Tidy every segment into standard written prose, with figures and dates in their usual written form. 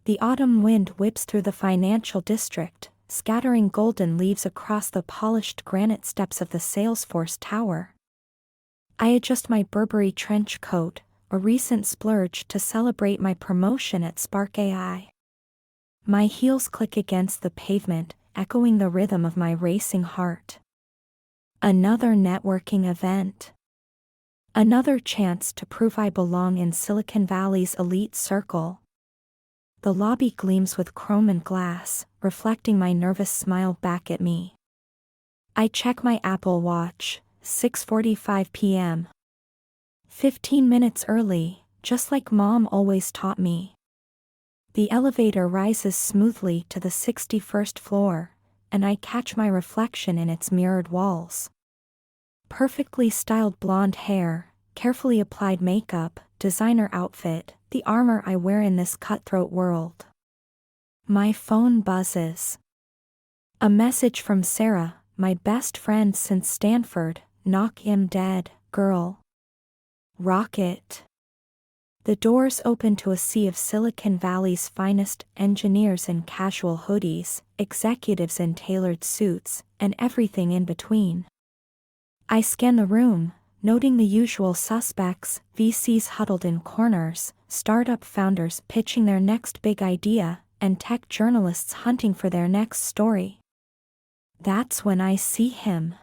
The autumn wind whips through the financial district, scattering golden leaves across the polished granite steps of the Salesforce Tower. I adjust my Burberry trench coat, a recent splurge to celebrate my promotion at Spark AI. My heels click against the pavement, echoing the rhythm of my racing heart. Another networking event. Another chance to prove I belong in Silicon Valley's elite circle. The lobby gleams with chrome and glass, reflecting my nervous smile back at me. I check my Apple Watch, 6:45 p.m. 15 minutes early, just like Mom always taught me. The elevator rises smoothly to the 61st floor, and I catch my reflection in its mirrored walls. Perfectly styled blonde hair, carefully applied makeup, designer outfit, the armor I wear in this cutthroat world. My phone buzzes. A message from Sarah, my best friend since Stanford. Knock him dead, girl. Rocket. The doors open to a sea of Silicon Valley's finest engineers in casual hoodies, executives in tailored suits, and everything in between. I scan the room, noting the usual suspects, VCs huddled in corners, startup founders pitching their next big idea, and tech journalists hunting for their next story. That's when I see him.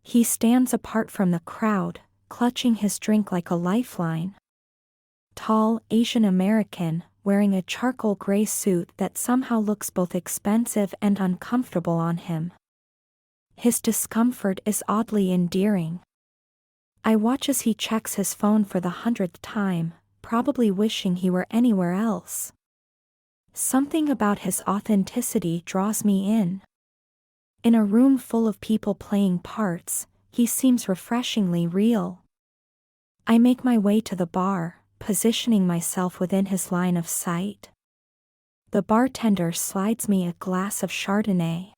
He stands apart from the crowd, clutching his drink like a lifeline. Tall, Asian American, wearing a charcoal gray suit that somehow looks both expensive and uncomfortable on him. His discomfort is oddly endearing. I watch as he checks his phone for the 100th time, probably wishing he were anywhere else. Something about his authenticity draws me in. In a room full of people playing parts, he seems refreshingly real. I make my way to the bar, positioning myself within his line of sight. The bartender slides me a glass of Chardonnay.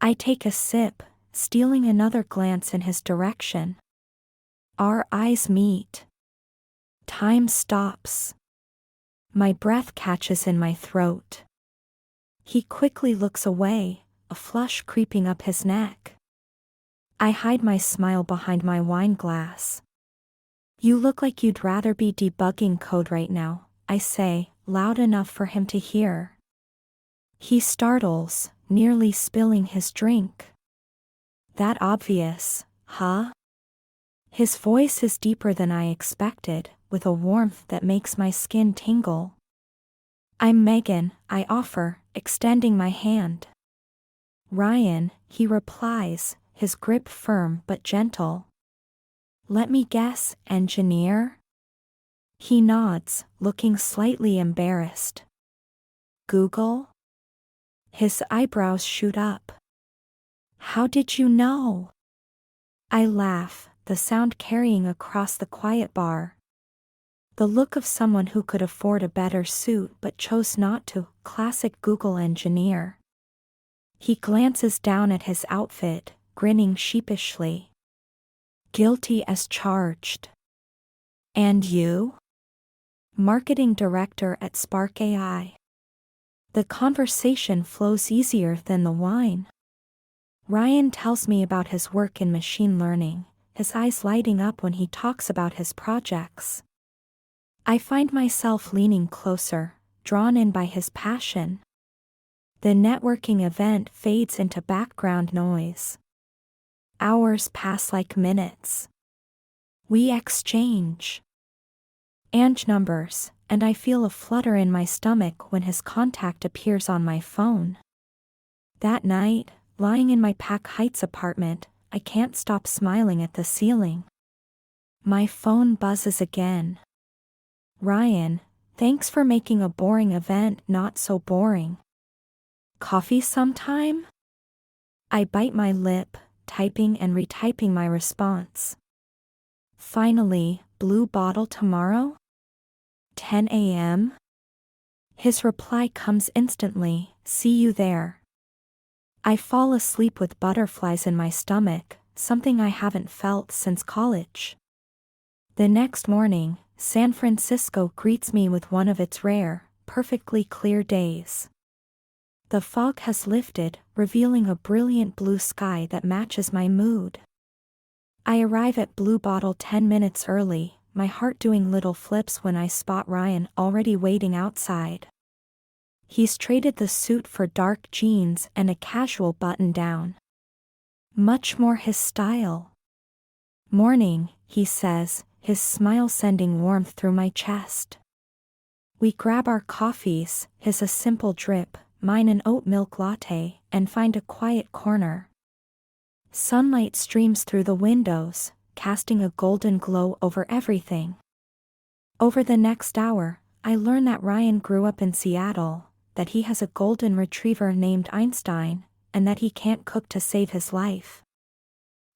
I take a sip, stealing another glance in his direction. Our eyes meet. Time stops. My breath catches in my throat. He quickly looks away, a flush creeping up his neck. I hide my smile behind my wine glass. You look like you'd rather be debugging code right now, I say, loud enough for him to hear. He startles, nearly spilling his drink. That obvious, huh? His voice is deeper than I expected, with a warmth that makes my skin tingle. I'm Megan, I offer, extending my hand. Ryan, he replies, his grip firm but gentle. Let me guess, engineer? He nods, looking slightly embarrassed. Google? His eyebrows shoot up. How did you know? I laugh, the sound carrying across the quiet bar. The look of someone who could afford a better suit but chose not to, classic Google engineer. He glances down at his outfit, grinning sheepishly. Guilty as charged. And you? Marketing director at Spark AI. The conversation flows easier than the wine. Ryan tells me about his work in machine learning, his eyes lighting up when he talks about his projects. I find myself leaning closer, drawn in by his passion. The networking event fades into background noise. Hours pass like minutes. We exchange numbers, and I feel a flutter in my stomach when his contact appears on my phone. That night, lying in my Pack Heights apartment, I can't stop smiling at the ceiling. My phone buzzes again. Ryan, thanks for making a boring event not so boring. Coffee sometime? I bite my lip, typing and retyping my response. Finally, blue bottle tomorrow? 10 a.m.? His reply comes instantly, see you there. I fall asleep with butterflies in my stomach, something I haven't felt since college. The next morning, San Francisco greets me with one of its rare, perfectly clear days. The fog has lifted, revealing a brilliant blue sky that matches my mood. I arrive at Blue Bottle 10 minutes early, my heart doing little flips when I spot Ryan already waiting outside. He's traded the suit for dark jeans and a casual button-down. Much more his style. "Morning," he says, his smile sending warmth through my chest. We grab our coffees, his a simple drip, mine an oat milk latte, and find a quiet corner. Sunlight streams through the windows, casting a golden glow over everything. Over the next hour, I learn that Ryan grew up in Seattle, that he has a golden retriever named Einstein, and that he can't cook to save his life.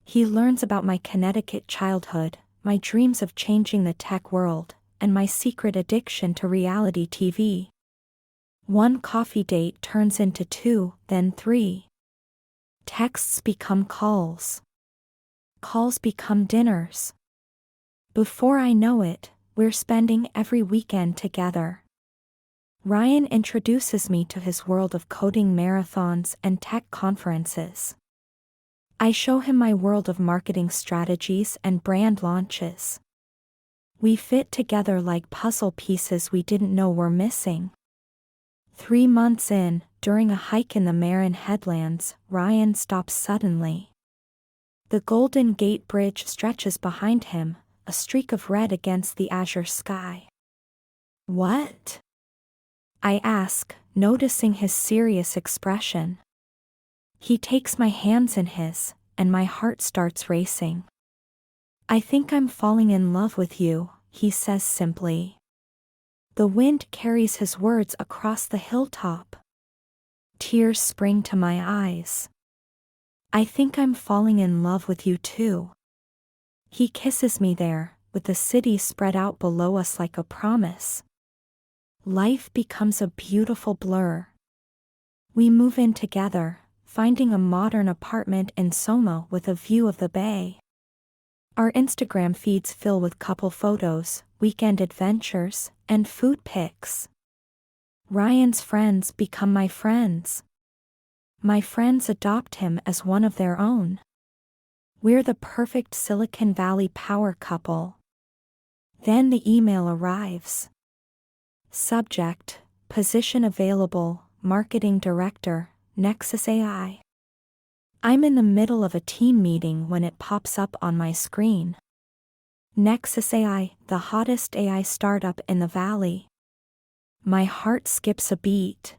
He learns about my Connecticut childhood, my dreams of changing the tech world, and my secret addiction to reality TV. One coffee date turns into 2, then 3. Texts become calls. Calls become dinners. Before I know it, we're spending every weekend together. Ryan introduces me to his world of coding marathons and tech conferences. I show him my world of marketing strategies and brand launches. We fit together like puzzle pieces we didn't know were missing. 3 months in, during a hike in the Marin Headlands, Ryan stops suddenly. The Golden Gate Bridge stretches behind him, a streak of red against the azure sky. "What?" I ask, noticing his serious expression. He takes my hands in his, and my heart starts racing. "I think I'm falling in love with you," he says simply. The wind carries his words across the hilltop. Tears spring to my eyes. "I think I'm falling in love with you too." He kisses me there, with the city spread out below us like a promise. Life becomes a beautiful blur. We move in together, finding a modern apartment in Soma with a view of the bay. Our Instagram feeds fill with couple photos, weekend adventures, and food pics. Ryan's friends become my friends. My friends adopt him as one of their own. We're the perfect Silicon Valley power couple. Then the email arrives. Subject: Position available, Marketing Director, Nexus AI. I'm in the middle of a team meeting when it pops up on my screen. Nexus AI, the hottest AI startup in the Valley. My heart skips a beat.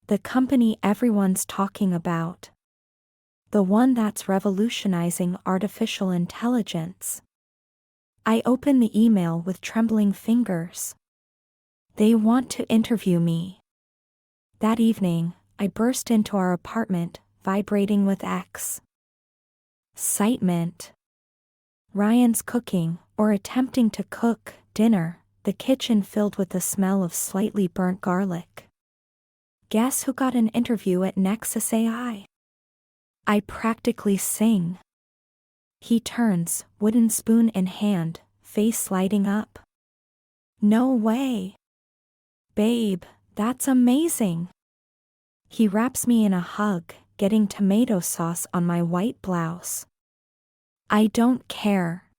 The company everyone's talking about. The one that's revolutionizing artificial intelligence. I open the email with trembling fingers. They want to interview me. That evening, I burst into our apartment, vibrating with excitement. Ryan's cooking, or attempting to cook, dinner, the kitchen filled with the smell of slightly burnt garlic. Guess who got an interview at Nexus AI? I practically sing. He turns, wooden spoon in hand, face lighting up. "No way. Babe, that's amazing." He wraps me in a hug, getting tomato sauce on my white blouse. I don't care.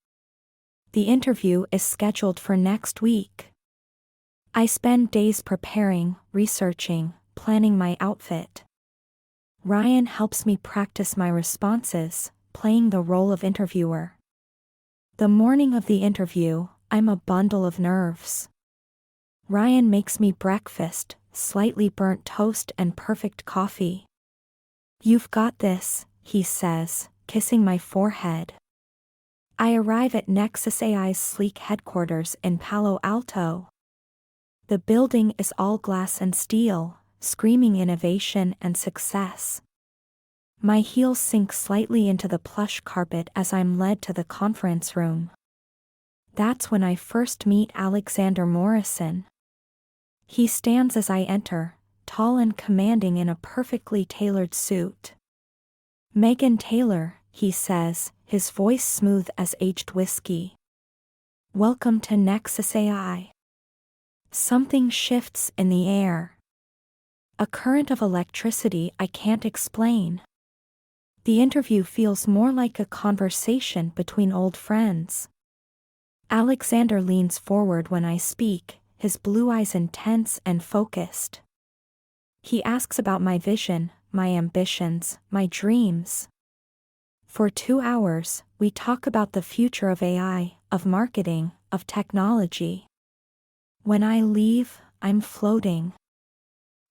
The interview is scheduled for next week. I spend days preparing, researching, planning my outfit. Ryan helps me practice my responses, playing the role of interviewer. The morning of the interview, I'm a bundle of nerves. Ryan makes me breakfast, slightly burnt toast and perfect coffee. "You've got this," he says, kissing my forehead. I arrive at Nexus AI's sleek headquarters in Palo Alto. The building is all glass and steel, screaming innovation and success. My heels sink slightly into the plush carpet as I'm led to the conference room. That's when I first meet Alexander Morrison. He stands as I enter, tall and commanding in a perfectly tailored suit. "Megan Taylor," he says, his voice smooth as aged whiskey. "Welcome to Nexus AI." Something shifts in the air. A current of electricity I can't explain. The interview feels more like a conversation between old friends. Alexander leans forward when I speak, his blue eyes intense and focused. He asks about my vision, my ambitions, my dreams. For 2 hours, we talk about the future of AI, of marketing, of technology. When I leave, I'm floating.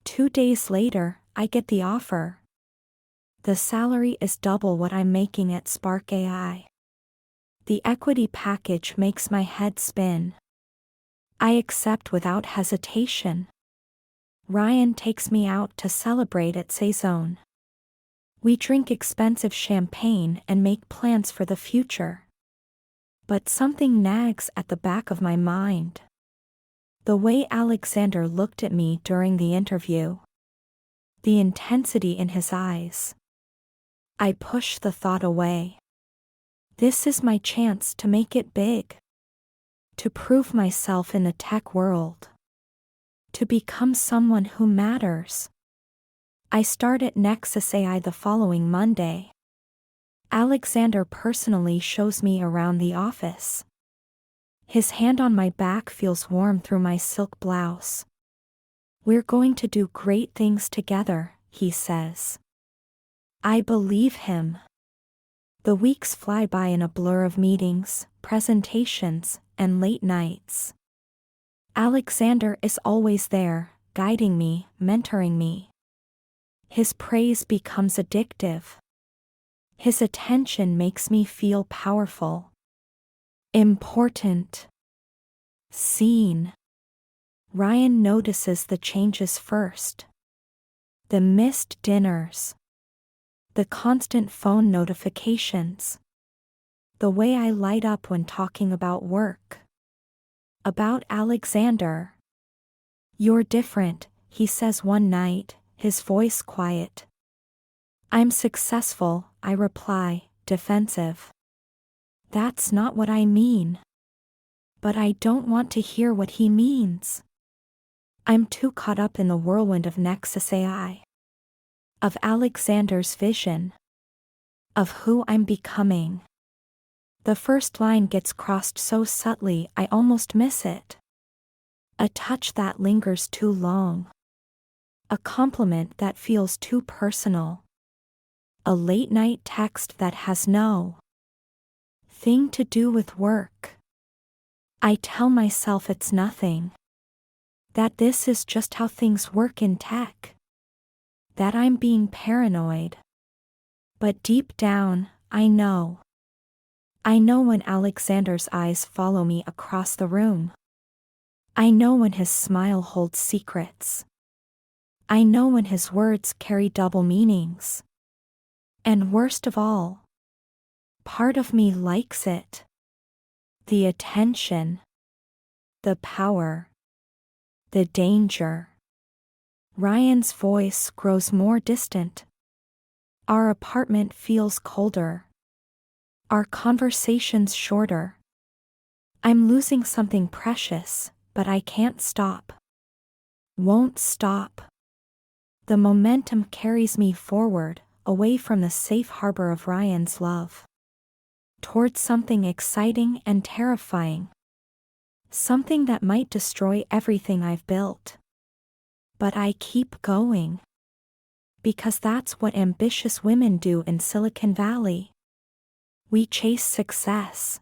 2 days later, I get the offer. The salary is double what I'm making at Spark AI. The equity package makes my head spin. I accept without hesitation. Ryan takes me out to celebrate at Saison. We drink expensive champagne and make plans for the future. But something nags at the back of my mind. The way Alexander looked at me during the interview. The intensity in his eyes. I push the thought away. This is my chance to make it big. To prove myself in the tech world. To become someone who matters. I start at Nexus AI the following Monday. Alexander personally shows me around the office. His hand on my back feels warm through my silk blouse. We're going to do great things together, he says. I believe him. The weeks fly by in a blur of meetings, presentations, and late nights. Alexander is always there, guiding me, mentoring me. His praise becomes addictive. His attention makes me feel powerful. Important. Seen. Ryan notices the changes first. The missed dinners. The constant phone notifications. The way I light up when talking about work. About Alexander. You're different, he says one night, his voice quiet. I'm successful, I reply, defensive. That's not what I mean. But I don't want to hear what he means. I'm too caught up in the whirlwind of Nexus AI. Of Alexander's vision. Of who I'm becoming. The first line gets crossed so subtly I almost miss it. A touch that lingers too long. A compliment that feels too personal. A late-night text that has no thing to do with work. I tell myself it's nothing. That this is just how things work in tech. That I'm being paranoid. But deep down, I know. I know when Alexander's eyes follow me across the room. I know when his smile holds secrets. I know when his words carry double meanings. And worst of all, part of me likes it. The attention. The power. The danger. Ryan's voice grows more distant. Our apartment feels colder. Our conversations shorter. I'm losing something precious, but I can't stop. Won't stop. The momentum carries me forward, away from the safe harbor of Ryan's love. Towards something exciting and terrifying. Something that might destroy everything I've built. But I keep going. Because that's what ambitious women do in Silicon Valley. We chase success.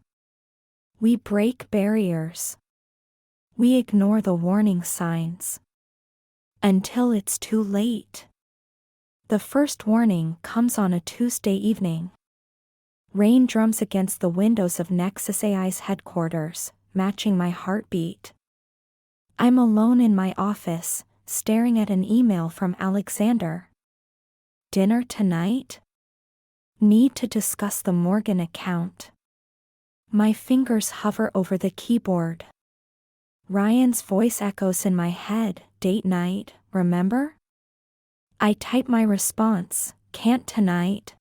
We break barriers. We ignore the warning signs. Until it's too late. The first warning comes on a Tuesday evening. Rain drums against the windows of Nexus AI's headquarters, matching my heartbeat. I'm alone in my office, staring at an email from Alexander. Dinner tonight? Need to discuss the Morgan account. My fingers hover over the keyboard. Ryan's voice echoes in my head, date night, remember? I type my response, can't tonight.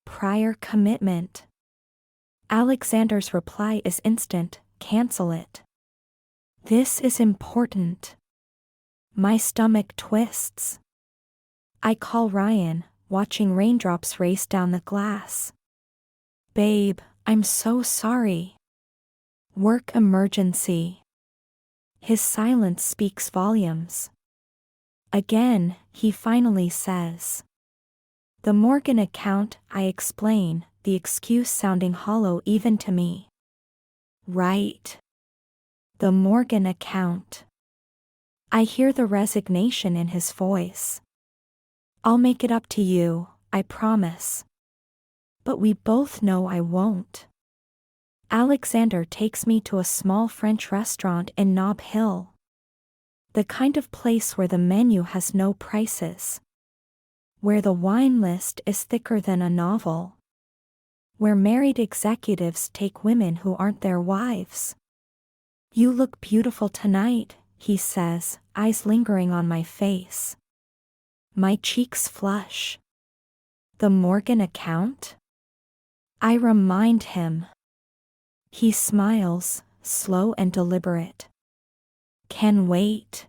Prior commitment. Alexander's reply is instant, cancel it. This is important. My stomach twists. I call Ryan, watching raindrops race down the glass. Babe, I'm so sorry. Work emergency. His silence speaks volumes. Again, he finally says. The Morgan account, I explain, the excuse sounding hollow even to me. Right. The Morgan account. I hear the resignation in his voice. I'll make it up to you, I promise. But we both know I won't. Alexander takes me to a small French restaurant in Nob Hill. The kind of place where the menu has no prices. Where the wine list is thicker than a novel. Where married executives take women who aren't their wives. You look beautiful tonight, he says, eyes lingering on my face. My cheeks flush. The Morgan account? I remind him. He smiles, slow and deliberate. Can wait.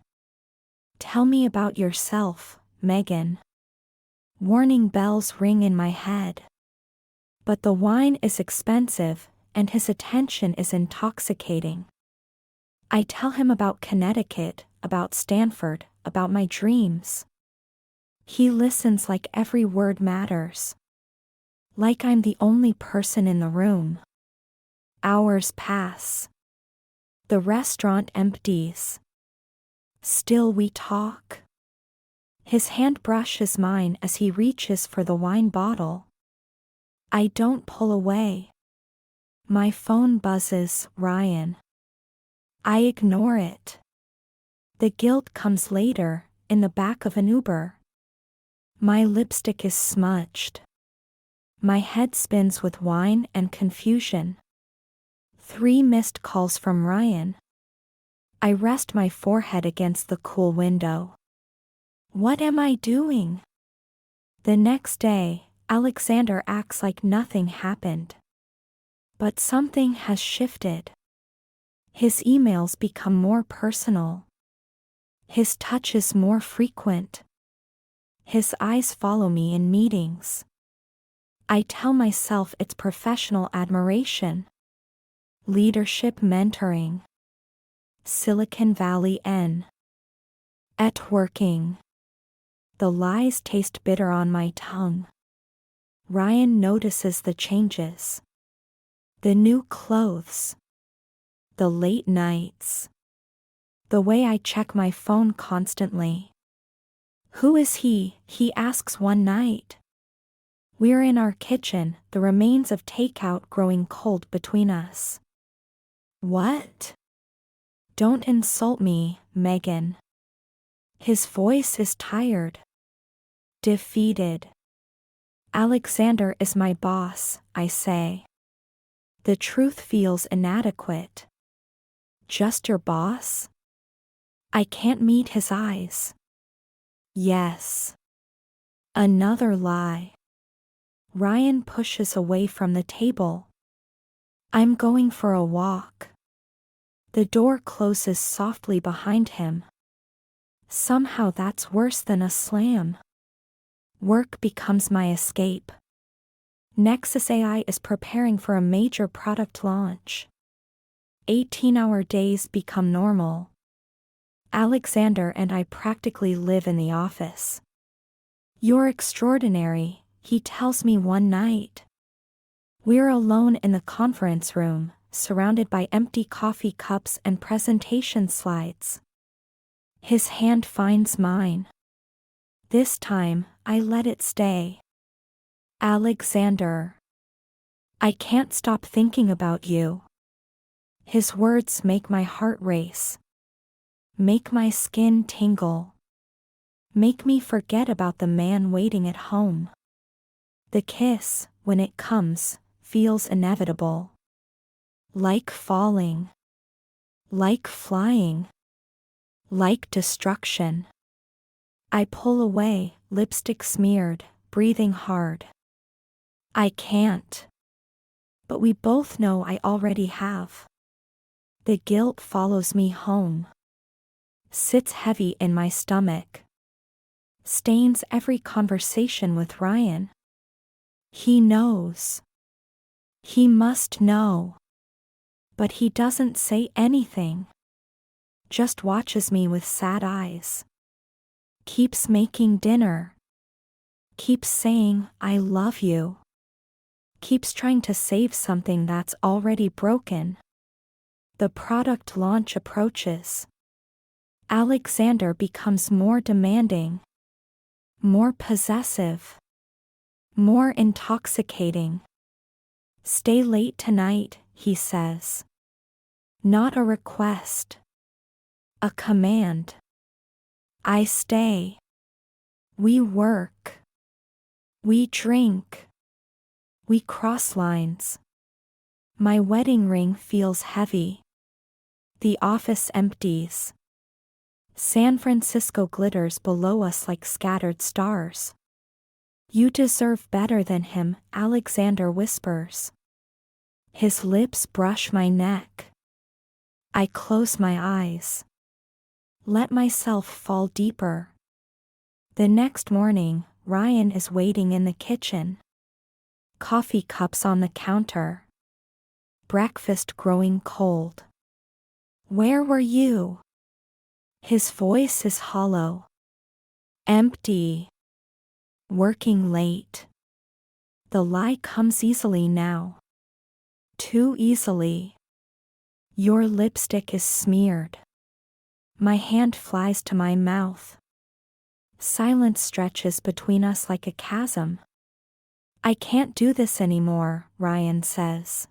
Tell me about yourself, Megan. Warning bells ring in my head. But the wine is expensive, and his attention is intoxicating. I tell him about Connecticut, about Stanford, about my dreams. He listens like every word matters. Like I'm the only person in the room. Hours pass. The restaurant empties. Still we talk. His hand brushes mine as he reaches for the wine bottle. I don't pull away. My phone buzzes, Ryan. I ignore it. The guilt comes later, in the back of an Uber. My lipstick is smudged. My head spins with wine and confusion. 3 missed calls from Ryan. I rest my forehead against the cool window. What am I doing? The next day, Alexander acts like nothing happened. But something has shifted. His emails become more personal. His touch is more frequent. His eyes follow me in meetings. I tell myself it's professional admiration. Leadership mentoring. Silicon Valley networking. The lies taste bitter on my tongue. Ryan notices the changes. The new clothes. The late nights. The way I check my phone constantly. Who is he? He asks one night. We're in our kitchen, the remains of takeout growing cold between us. What? Don't insult me, Megan. His voice is tired. Defeated. Alexander is my boss, I say. The truth feels inadequate. Just your boss? I can't meet his eyes. Yes. Another lie. Ryan pushes away from the table. I'm going for a walk. The door closes softly behind him. Somehow that's worse than a slam. Work becomes my escape. Nexus AI is preparing for a major product launch. 18-hour days become normal. Alexander and I practically live in the office. You're extraordinary, he tells me one night. We're alone in the conference room, surrounded by empty coffee cups and presentation slides. His hand finds mine. This time, I let it stay. Alexander. I can't stop thinking about you. His words make my heart race. Make my skin tingle. Make me forget about the man waiting at home. The kiss, when it comes, feels inevitable. Like falling. Like flying. Like destruction. I pull away, lipstick smeared, breathing hard. I can't. But we both know I already have. The guilt follows me home. Sits heavy in my stomach. Stains every conversation with Ryan. He knows. He must know. But he doesn't say anything. Just watches me with sad eyes. Keeps making dinner. Keeps saying, "I love you." Keeps trying to save something that's already broken. The product launch approaches. Alexander becomes more demanding. More possessive. More intoxicating. "Stay late tonight," he says. Not a request. A command. I stay. We work. We drink. We cross lines. My wedding ring feels heavy. The office empties. San Francisco glitters below us like scattered stars. "You deserve better than him," Alexander whispers. His lips brush my neck. I close my eyes. Let myself fall deeper. The next morning, Ryan is waiting in the kitchen. Coffee cups on the counter. Breakfast growing cold. "Where were you?" His voice is hollow. Empty. Working late. The lie comes easily now. Too easily. Your lipstick is smeared. My hand flies to my mouth. Silence stretches between us like a chasm. "I can't do this anymore," Ryan says.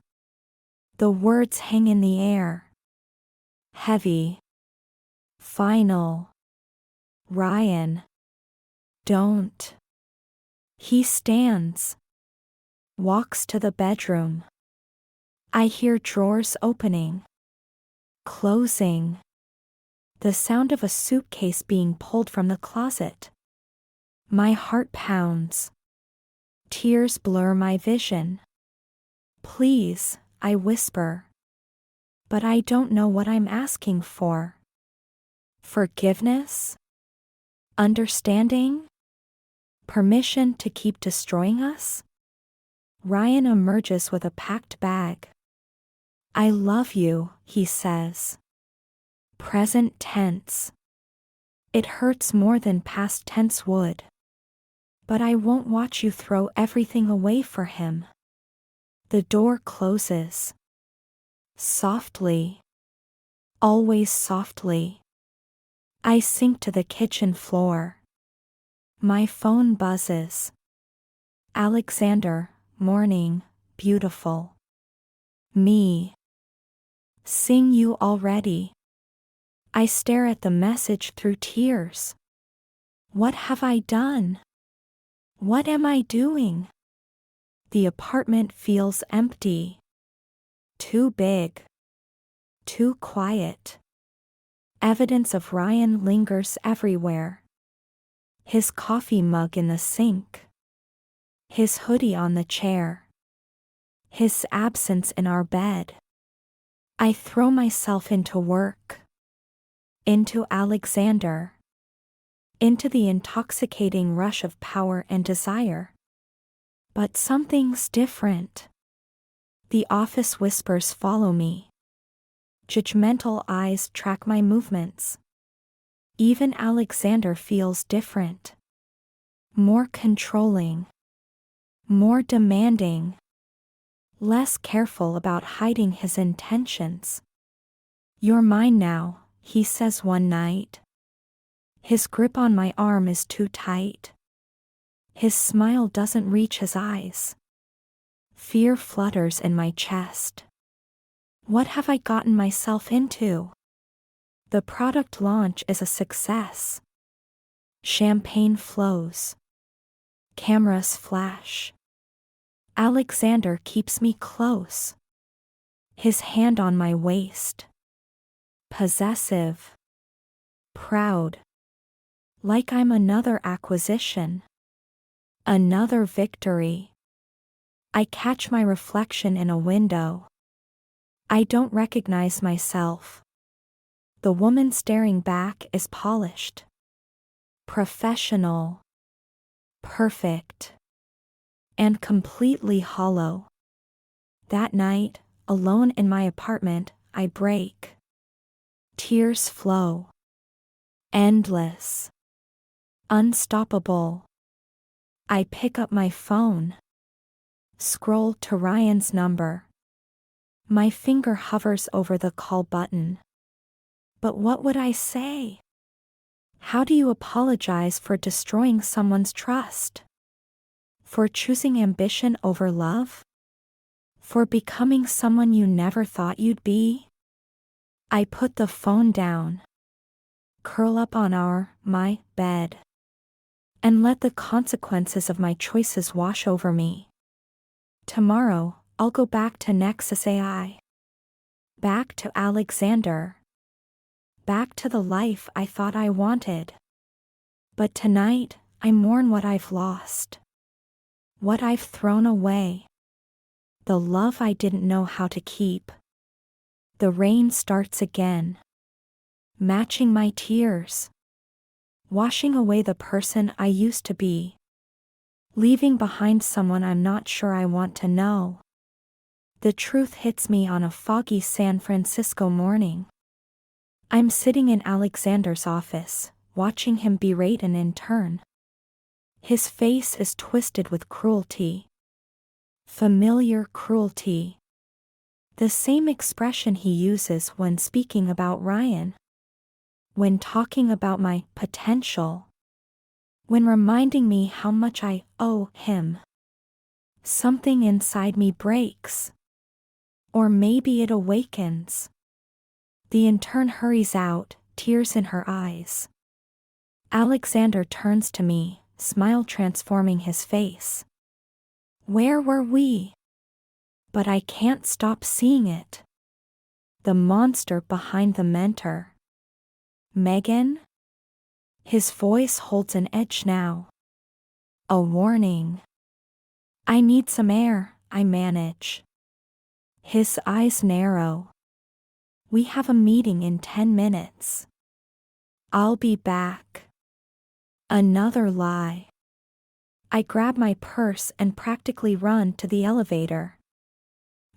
The words hang in the air. Heavy. Final. "Ryan. Don't." He stands. Walks to the bedroom. I hear drawers opening. Closing. The sound of a suitcase being pulled from the closet. My heart pounds. Tears blur my vision. "Please," I whisper. But I don't know what I'm asking for. Forgiveness? Understanding? Permission to keep destroying us? Ryan emerges with a packed bag. "I love you," he says. Present tense. It hurts more than past tense would. But I won't watch you throw everything away for him. The door closes. Softly. Always softly. I sink to the kitchen floor. My phone buzzes. Alexander, morning, beautiful. Me. Sing you already. I stare at the message through tears. What have I done? What am I doing? The apartment feels empty. Too big. Too quiet. Evidence of Ryan lingers everywhere. His coffee mug in the sink. His hoodie on the chair. His absence in our bed. I throw myself into work. Into Alexander. Into the intoxicating rush of power and desire. But something's different. The office whispers follow me. Judgmental eyes track my movements. Even Alexander feels different. More controlling. More demanding. Less careful about hiding his intentions. "You're mine now," he says one night. His grip on my arm is too tight. His smile doesn't reach his eyes. Fear flutters in my chest. What have I gotten myself into? The product launch is a success. Champagne flows. Cameras flash. Alexander keeps me close. His hand on my waist. Possessive. Proud. Like I'm another acquisition. Another victory. I catch my reflection in a window. I don't recognize myself. The woman staring back is polished, professional, perfect, and completely hollow. That night, alone in my apartment, I break. Tears flow. Endless. Unstoppable. I pick up my phone. Scroll to Ryan's number. My finger hovers over the call button. But what would I say? How do you apologize for destroying someone's trust? For choosing ambition over love? For becoming someone you never thought you'd be? I put the phone down, curl up on my bed, and let the consequences of my choices wash over me. Tomorrow, I'll go back to Nexus AI. Back to Alexander. Back to the life I thought I wanted. But tonight, I mourn what I've lost. What I've thrown away. The love I didn't know how to keep. The rain starts again. Matching my tears. Washing away the person I used to be. Leaving behind someone I'm not sure I want to know. The truth hits me on a foggy San Francisco morning. I'm sitting in Alexander's office, watching him berate an intern. His face is twisted with cruelty. Familiar cruelty. The same expression he uses when speaking about Ryan. When talking about my potential. When reminding me how much I owe him. Something inside me breaks. Or maybe it awakens. The intern hurries out, tears in her eyes. Alexander turns to me, smile transforming his face. Where were we? But I can't stop seeing it. The monster behind the mentor. Megan? His voice holds an edge now. A warning. I need some air, I manage. His eyes narrow. We have a meeting in 10 minutes. I'll be back. Another lie. I grab my purse and practically run to the elevator.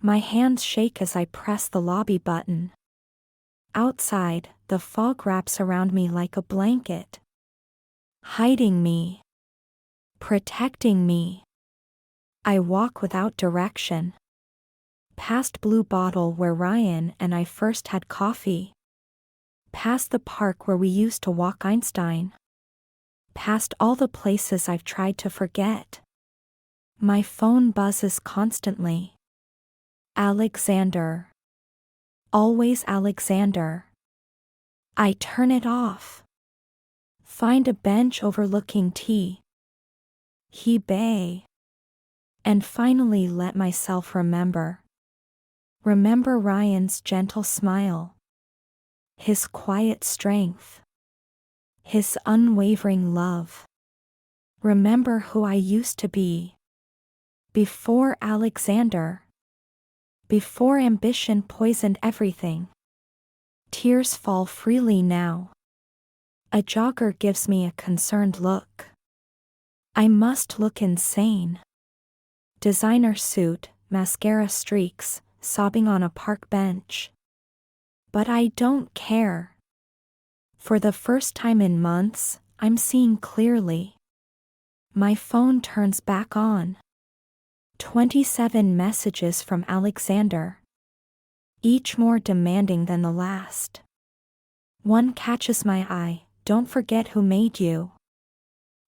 My hands shake as I press the lobby button. Outside, the fog wraps around me like a blanket. Hiding me. Protecting me. I walk without direction. Past Blue Bottle where Ryan and I first had coffee. Past the park where we used to walk Einstein. Past all the places I've tried to forget. My phone buzzes constantly. Alexander. Always Alexander. I turn it off. Find a bench overlooking He Bay. And finally let myself remember. Remember Ryan's gentle smile. His quiet strength. His unwavering love. Remember who I used to be. Before Alexander. Before ambition poisoned everything. Tears fall freely now. A jogger gives me a concerned look. I must look insane. Designer suit, mascara streaks, sobbing on a park bench. But I don't care. For the first time in months, I'm seeing clearly. My phone turns back on. 27 messages from Alexander. Each more demanding than the last. One catches my eye, don't forget who made you.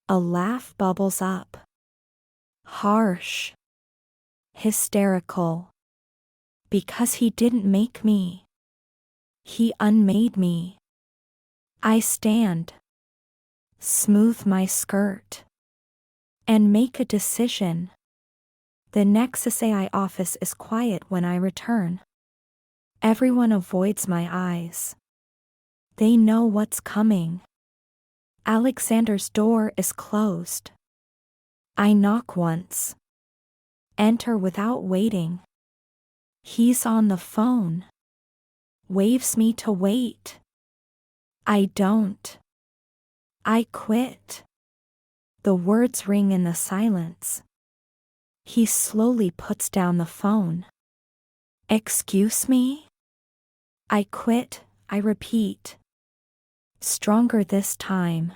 A laugh bubbles up. Harsh. Hysterical. Because he didn't make me. He unmade me. I stand. Smooth my skirt. And make a decision. The Nexus AI office is quiet when I return. Everyone avoids my eyes. They know what's coming. Alexander's door is closed. I knock once. Enter without waiting. He's on the phone. Waves me to wait. I don't. I quit. The words ring in the silence. He slowly puts down the phone. Excuse me? I quit, I repeat. Stronger this time.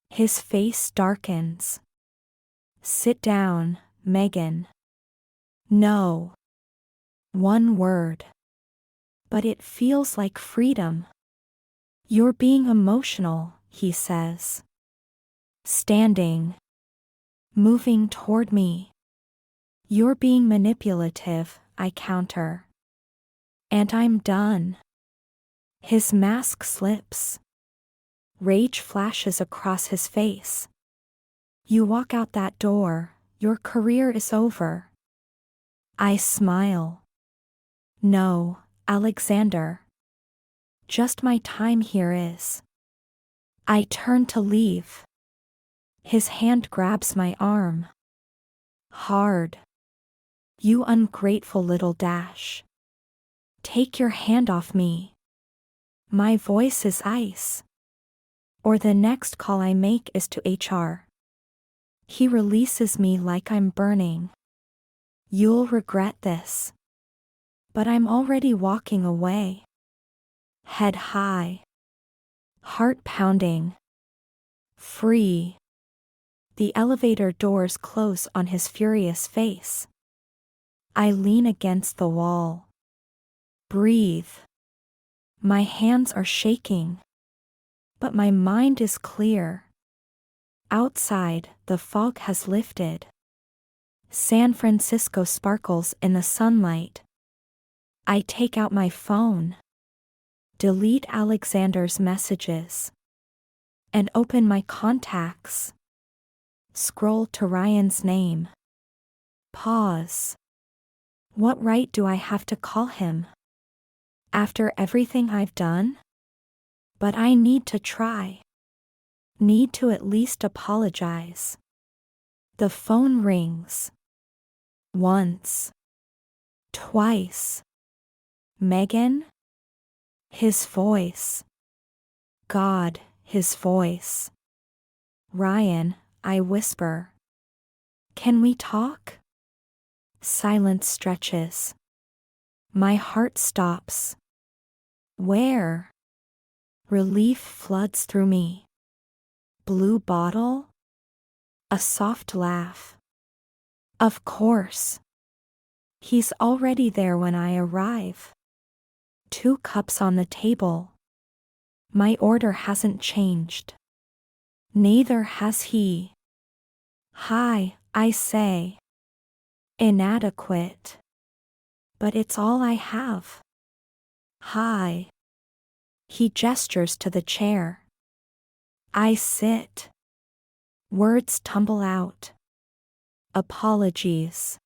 His face darkens. Sit down, Megan. No. One word. But it feels like freedom. You're being emotional, he says. Standing. Moving toward me. You're being manipulative, I counter. And I'm done. His mask slips. Rage flashes across his face. You walk out that door, your career is over. I smile. No, Alexander. Just my time here is. I turn to leave. His hand grabs my arm. Hard. You ungrateful little dash. Take your hand off me. My voice is ice. Or the next call I make is to HR. He releases me like I'm burning. You'll regret this. But I'm already walking away. Head high. Heart pounding. Free. The elevator doors close on his furious face. I lean against the wall. Breathe. My hands are shaking. But my mind is clear. Outside, the fog has lifted. San Francisco sparkles in the sunlight. I take out my phone. Delete Alexander's messages. And open my contacts. Scroll to Ryan's name. Pause. What right do I have to call him? After everything I've done? But I need to try. Need to at least apologize. The phone rings. Once. Twice. Megan? His voice. God, his voice. Ryan, I whisper. Can we talk? Silence stretches. My heart stops. Where? Relief floods through me. Blue bottle? A soft laugh. Of course. He's already there when I arrive. 2 cups on the table. My order hasn't changed. Neither has he. Hi, I say. Inadequate. But it's all I have. Hi. He gestures to the chair. I sit. Words tumble out. Apologies.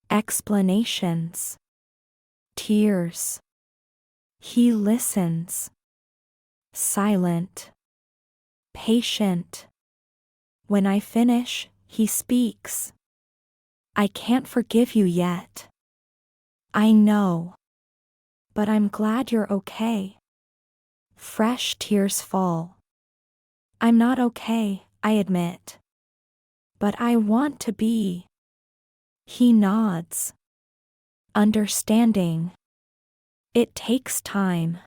Explanations. Tears. He listens. Silent. Patient. When I finish, he speaks. I can't forgive you yet. I know. But I'm glad you're okay. Fresh tears fall. I'm not okay, I admit. But I want to be. He nods. Understanding. It takes time.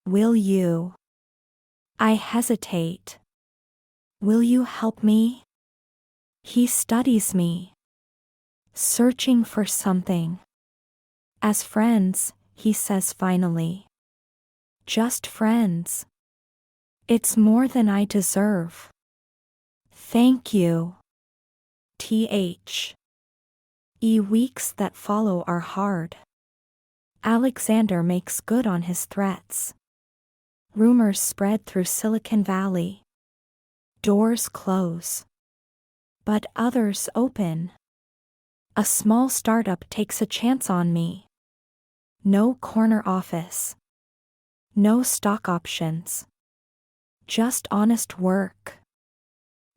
Will you? I hesitate. Will you help me? He studies me. Searching for something. As friends, he says finally. Just friends. It's more than I deserve. Thank you. Weeks that follow are hard. Alexander makes good on his threats. Rumors spread through Silicon Valley. Doors close. But others open. A small startup takes a chance on me. No corner office. No stock options. Just honest work.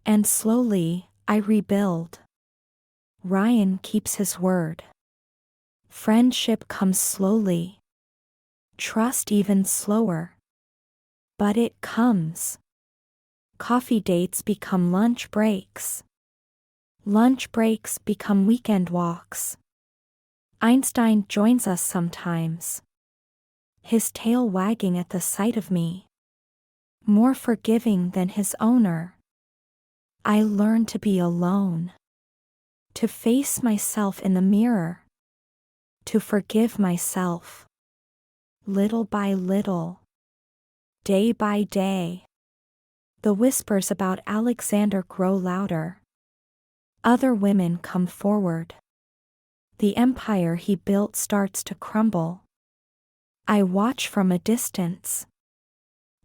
And slowly, I rebuild. Ryan keeps his word. Friendship comes slowly, trust even slower. But it comes. Coffee dates become lunch breaks. Lunch breaks become weekend walks. Einstein joins us sometimes, his tail wagging at the sight of me. More forgiving than his owner. I learn to be alone, to face myself in the mirror, to forgive myself. Little by little, day by day. The whispers about Alexander grow louder. Other women come forward. The empire he built starts to crumble. I watch from a distance.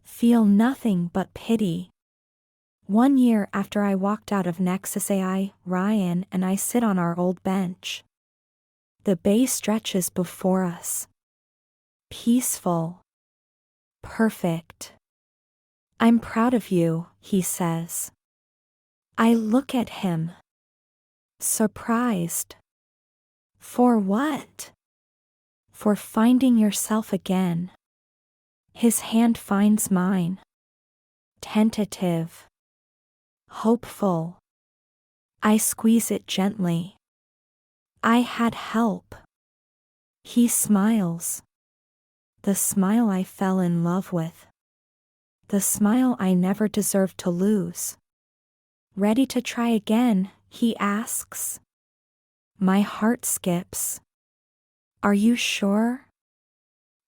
Feel nothing but pity. 1 year after I walked out of Nexus AI, Ryan and I sit on our old bench. The bay stretches before us. Peaceful. Perfect. I'm proud of you, he says. I look at him. Surprised. For what? For finding yourself again. His hand finds mine. Tentative. Hopeful. I squeeze it gently. I had help. He smiles. The smile I fell in love with. The smile I never deserved to lose. Ready to try again, he asks. My heart skips. Are you sure?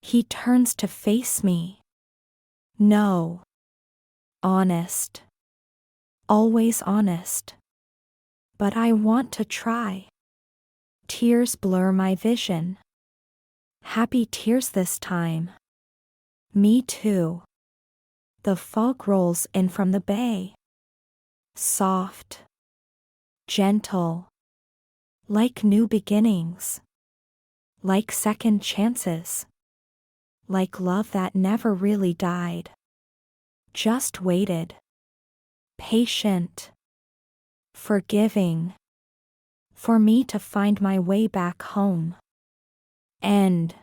He turns to face me. No. Honest. Always honest. But I want to try. Tears blur my vision. Happy tears this time. Me too. The fog rolls in from the bay. Soft. Gentle. Like new beginnings. Like second chances. Like love that never really died. Just waited. Patient. Forgiving. For me to find my way back home. End.